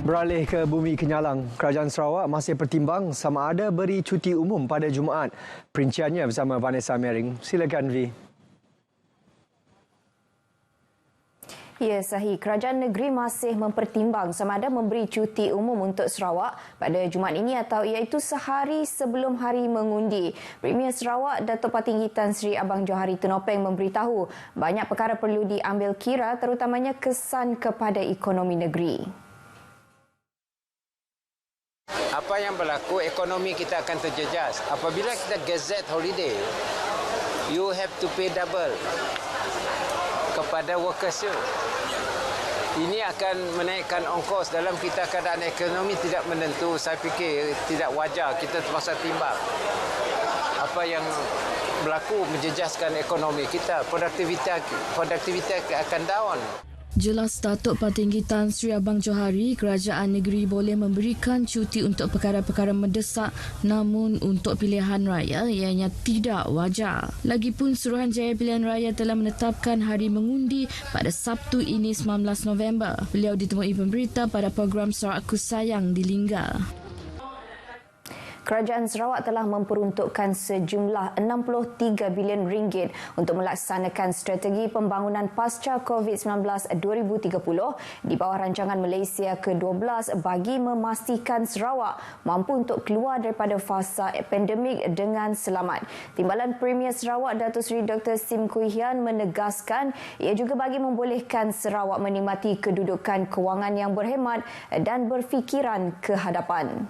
Beralih ke Bumi Kenyalang, Kerajaan Sarawak masih pertimbang sama ada beri cuti umum pada Jumaat. Perinciannya bersama Vanessa Mering. Silakan, Vi. Ya, sahih. Kerajaan negeri masih mempertimbang sama ada memberi cuti umum untuk Sarawak pada Jumaat ini atau iaitu sehari sebelum hari mengundi. Premier Sarawak Datuk Patinggi Tan Sri Abang Johari Tunopeng memberitahu banyak perkara perlu diambil kira terutamanya kesan kepada ekonomi negeri. Apa yang berlaku, ekonomi kita akan terjejas. Apabila kita gazette holiday, you have to pay double kepada workers you. Ini akan menaikkan ongkos dalam kita keadaan ekonomi tidak menentu. Saya fikir tidak wajar kita terpaksa timbang. Apa yang berlaku menjejaskan ekonomi kita, produktiviti akan down. Jelas Datuk Patinggi Tan Sri Abang Johari, kerajaan negeri boleh memberikan cuti untuk perkara-perkara mendesak namun untuk pilihan raya ianya tidak wajar. Lagipun Suruhanjaya Pilihan Raya telah menetapkan hari mengundi pada Sabtu ini 19 November. Beliau ditemui pemberita pada program Sarawakku Sayang di Lingga. Kerajaan Sarawak telah memperuntukkan sejumlah 63 bilion ringgit untuk melaksanakan strategi pembangunan pasca COVID-19 2030 di bawah rancangan Malaysia ke-12 bagi memastikan Sarawak mampu untuk keluar daripada fasa pandemik dengan selamat. Timbalan Premier Sarawak Datuk Seri Dr. Sim Kui Hian menegaskan ia juga bagi membolehkan Sarawak menikmati kedudukan kewangan yang berhemat dan berfikiran ke hadapan.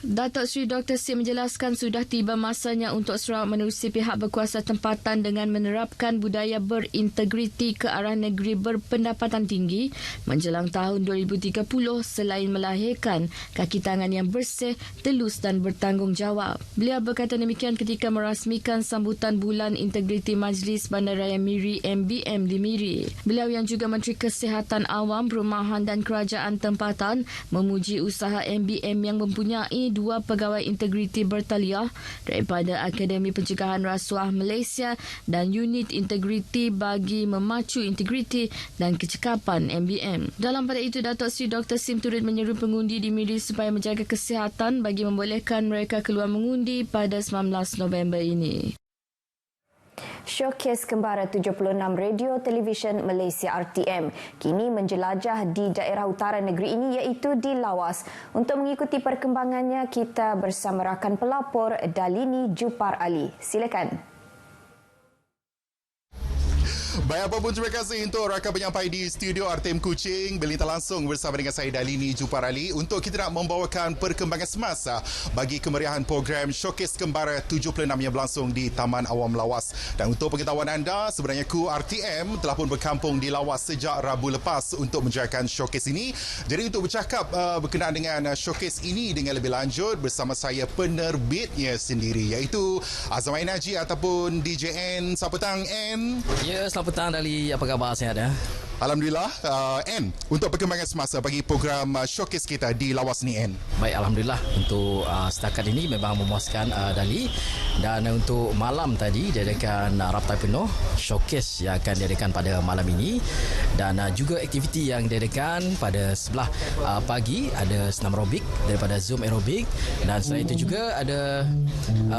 Datuk Seri Dr. Sim menjelaskan sudah tiba masanya untuk Sarawak menerusi pihak berkuasa tempatan dengan menerapkan budaya berintegriti ke arah negeri berpendapatan tinggi menjelang tahun 2030 selain melahirkan kaki tangan yang bersih, telus dan bertanggungjawab. Beliau berkata demikian ketika merasmikan sambutan Bulan Integriti Majlis Bandaraya Miri MBM di Miri. Beliau yang juga Menteri Kesihatan Awam, Perumahan dan Kerajaan Tempatan memuji usaha MBM yang mempunyai 2 pegawai integriti bertaliah daripada Akademi Pencegahan Rasuah Malaysia dan Unit Integriti bagi memacu integriti dan kecekapan MBM. Dalam pada itu, Datuk Seri Dr. Sim turut menyeru pengundi di Miri supaya menjaga kesihatan bagi membolehkan mereka keluar mengundi pada 19 November ini. Showcase Kembara 76 Radio Televisyen Malaysia RTM kini menjelajah di daerah utara negeri ini iaitu di Lawas. Untuk mengikuti perkembangannya, kita bersama rakan pelapor Dalini Jupar Ali. Silakan. Baik, apa pun terima kasih untuk rakan penyampai di studio RTM Kuching. Berlintang langsung bersama dengan saya Dalini Jupar Ali untuk kita nak membawakan perkembangan semasa bagi kemeriahan program Showcase Kembara 76 yang berlangsung di Taman Awam Lawas. Dan untuk pengetahuan anda, sebenarnya kru RTM telah pun berkampung di Lawas sejak Rabu lepas untuk menjayakan showcase ini. Jadi untuk bercakap berkenaan dengan showcase ini dengan lebih lanjut bersama saya penerbitnya sendiri iaitu Azmain Haji ataupun DJ N. Selamat petang N. Ya, selamat petang Dali. Apa khabar, sihat ya? Alhamdulillah. N, untuk perkembangan semasa bagi program showcase kita di Lawas ni N. Baik, Alhamdulillah. Untuk setakat ini memang memuaskan Dali. Dan untuk malam tadi diadakan raptai penuh showcase yang akan diadakan pada malam ini. Dan juga aktiviti yang diadakan pada sebelah pagi ada senam aerobik daripada Zoom Aerobik. Dan selain itu juga ada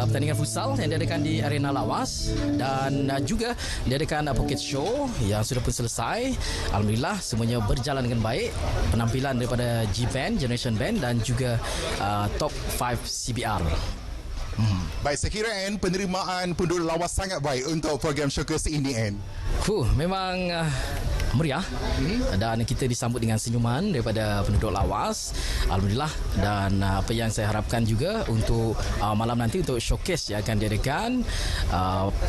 pertandingan futsal yang diadakan di Arena Lawas. Dan juga diadakan Pocket Show yang sudah pun selesai. Alhamdulillah semuanya berjalan dengan baik. Penampilan daripada G-Band, Generation Band dan juga Top 5 CBR. Baik, saya kira N, penerimaan penduduk Lawas sangat baik untuk program showcase ini N. Memang meriah dan kita disambut dengan senyuman daripada penduduk Lawas. Alhamdulillah. Dan apa yang saya harapkan juga untuk malam nanti untuk showcase yang akan diadakan,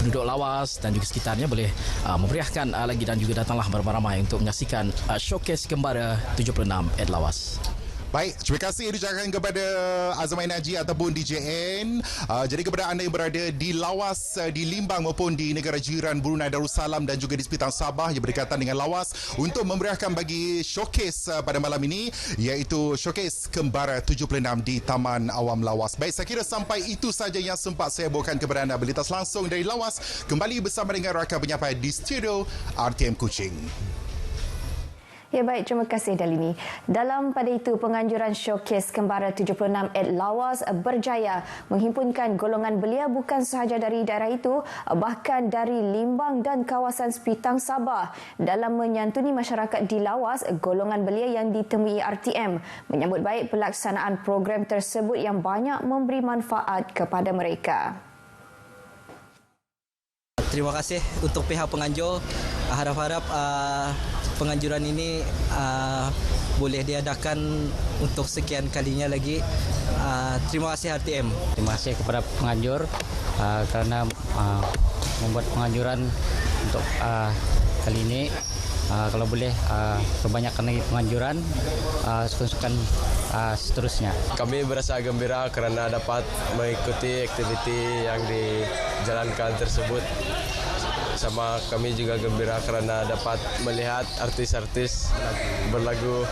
penduduk Lawas dan juga sekitarnya boleh memeriahkan lagi dan juga datanglah beramai-ramai untuk menyaksikan showcase Kembara 76 at Lawas. Baik, terima kasih diucapkan kepada Azmain Haji ataupun DJ N. Jadi kepada anda yang berada di Lawas, di Limbang maupun di negara jiran Brunei Darussalam dan juga di sekitar Sabah yang berdekatan dengan Lawas untuk memeriahkan bagi showcase pada malam ini iaitu Showcase Kembara 76 di Taman Awam Lawas. Baik, saya kira sampai itu saja yang sempat saya bawakan kepada anda. Berlintas langsung dari Lawas kembali bersama dengan rakan penyampai di studio RTM Kuching. Ya baik, terima kasih Dalini. Dalam pada itu, penganjuran showcase Kembara 76 at Lawas berjaya menghimpunkan golongan belia bukan sahaja dari daerah itu, bahkan dari Limbang dan kawasan Sepitang Sabah. Dalam menyantuni masyarakat di Lawas, golongan belia yang ditemui RTM menyambut baik pelaksanaan program tersebut yang banyak memberi manfaat kepada mereka. Terima kasih untuk pihak penganjur. Harap-harap penganjuran ini boleh diadakan untuk sekian kalinya lagi. Terima kasih RTM. Terima kasih kepada penganjur kerana membuat penganjuran untuk kali ini. Kalau boleh kebanyakan lagi penganjuran, sukan seterusnya. Kami berasa gembira kerana dapat mengikuti aktiviti yang dijalankan tersebut. Sama kami juga gembira kerana dapat melihat artis-artis berlagu.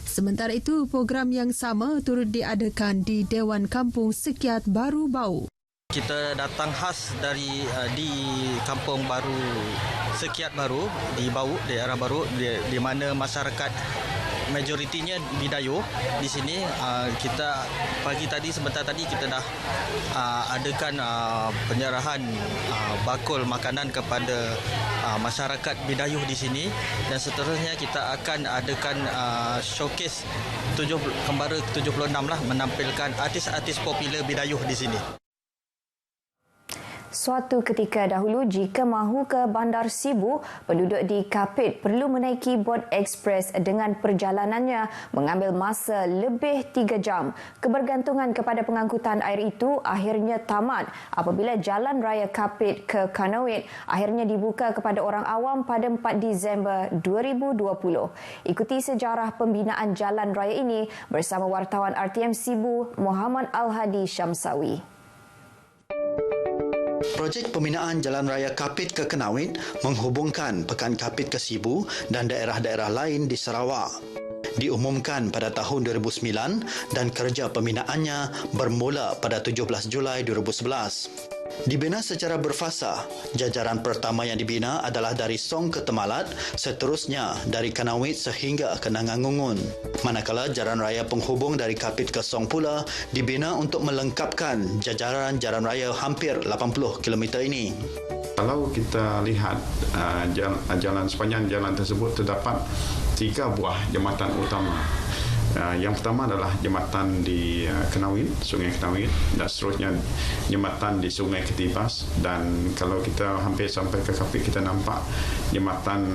Sementara itu, program yang sama turut diadakan di Dewan Kampung Sekiat Baru Bau. Kita datang khas dari di Kampung Baru Sekiat Baru di Bau, daerah Baru, di mana masyarakat majoritinya Bidayuh di sini. Kita pagi tadi, sebentar tadi kita dah adakan penyerahan bakul makanan kepada masyarakat Bidayuh di sini, dan seterusnya kita akan adakan showcase Kembara 76 lah, menampilkan artis-artis popular Bidayuh di sini. Suatu ketika dahulu, jika mahu ke Bandar Sibu, penduduk di Kapit perlu menaiki bot ekspres dengan perjalanannya mengambil masa lebih 3 jam. Kebergantungan kepada pengangkutan air itu akhirnya tamat apabila Jalan Raya Kapit ke Kanawit akhirnya dibuka kepada orang awam pada 4 Disember 2020. Ikuti sejarah pembinaan jalan raya ini bersama wartawan RTM Sibu, Muhammad Al-Hadi Syamsawi. Projek pembinaan Jalan Raya Kapit ke Kenawit menghubungkan Pekan Kapit ke Sibu dan daerah-daerah lain di Sarawak. Diumumkan pada tahun 2009 dan kerja pembinaannya bermula pada 17 Julai 2011. Dibina secara berfasa, jajaran pertama yang dibina adalah dari Song ke Temalat, seterusnya dari Kanawit sehingga ke Nangangungun. Manakala jalan raya penghubung dari Kapit ke Song pula dibina untuk melengkapkan jajaran jalan raya hampir 80 km ini. Kalau kita lihat sepanjang jalan tersebut terdapat 3 buah jambatan utama. Yang pertama adalah jambatan di Kenawit, Sungai Kenawit, dan seterusnya jambatan di Sungai Ketibas, dan kalau kita hampir sampai ke Kapit kita nampak jambatan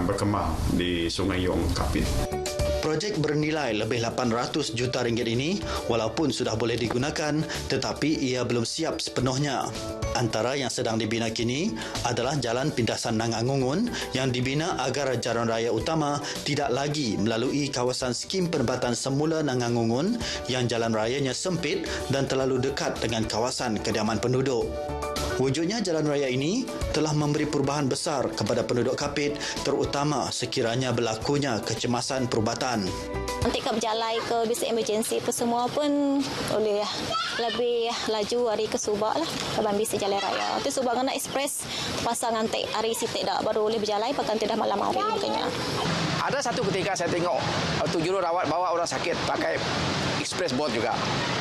berkembang di Sungai Yong Kapit. Projek bernilai lebih 800 juta ringgit ini walaupun sudah boleh digunakan tetapi ia belum siap sepenuhnya. Antara yang sedang dibina kini adalah Jalan Pindasan Nangangungun yang dibina agar jalan raya utama tidak lagi melalui kawasan skim penempatan semula Nangangungun yang jalan rayanya sempit dan terlalu dekat dengan kawasan kediaman penduduk. Wujudnya jalan raya ini telah memberi perubahan besar kepada penduduk Kapit, terutama sekiranya berlakunya kecemasan perubatan. Nanti ke berjalan ke bis emergency apa semua pun boleh lebih laju hari ke Subak lah, ke bis jalan raya. Itu Subak kena ekspres pasang nanti hari sitik dah baru boleh berjalan pakai tidak malam hari bukannya. Ada satu ketika saya tengok jururawat bawa orang sakit pakai ekspres bot juga.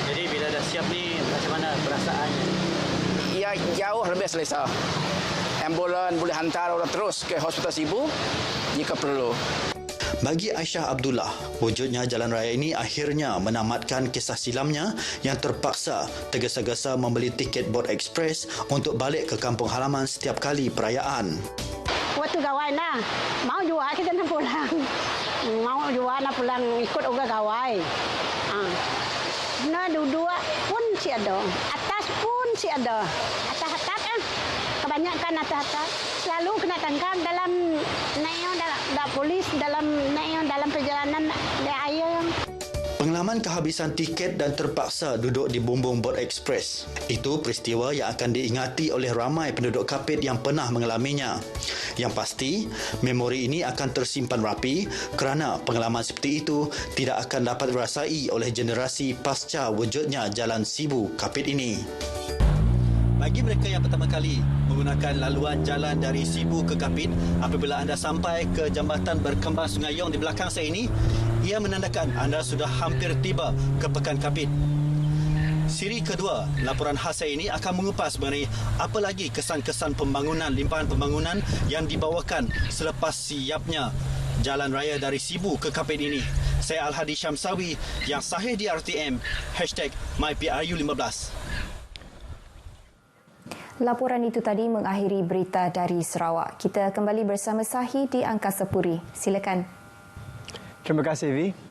Jadi bila dah siap ni macam mana perasaannya? Ya jauh lebih selesa. Ambulan boleh hantar orang terus ke Hospital Sibu jika perlu. Bagi Aisyah Abdullah, wujudnya jalan raya ini akhirnya menamatkan kisah silamnya yang terpaksa tergesa-gesa membeli tiket bot ekspres untuk balik ke kampung halaman setiap kali perayaan. Waktu gawai nah, mau juga kita nak pulang. Mau juga nak pulang ikut orang gawai. Nah, dua pun si ada. Atas pun si ada. Atas-atas kebanyakan atas-atas. Selalu kena tangkap dalam neon dalam polis dalam neon dalam perjalanan di air. Pengalaman kehabisan tiket dan terpaksa duduk di bumbung bot ekspres. Itu peristiwa yang akan diingati oleh ramai penduduk Kapit yang pernah mengalaminya. Yang pasti, memori ini akan tersimpan rapi kerana pengalaman seperti itu tidak akan dapat dirasai oleh generasi pasca wujudnya Jalan Sibu Kapit ini. Bagi mereka yang pertama kali menggunakan laluan jalan dari Sibu ke Kapit, apabila anda sampai ke jambatan berkembang Sungai Yong di belakang saya ini, ia menandakan anda sudah hampir tiba ke Pekan Kapit. Siri kedua, laporan khas saya ini akan mengupas mengenai apa lagi kesan-kesan pembangunan, limpahan pembangunan yang dibawakan selepas siapnya jalan raya dari Sibu ke Kapit ini. Saya Al-Hadi Syamsawi yang sahih di RTM, #MyPRU15. Laporan itu tadi mengakhiri berita dari Sarawak. Kita kembali bersama Sahih di Angkasa Puri. Silakan. Terima kasih, Vi.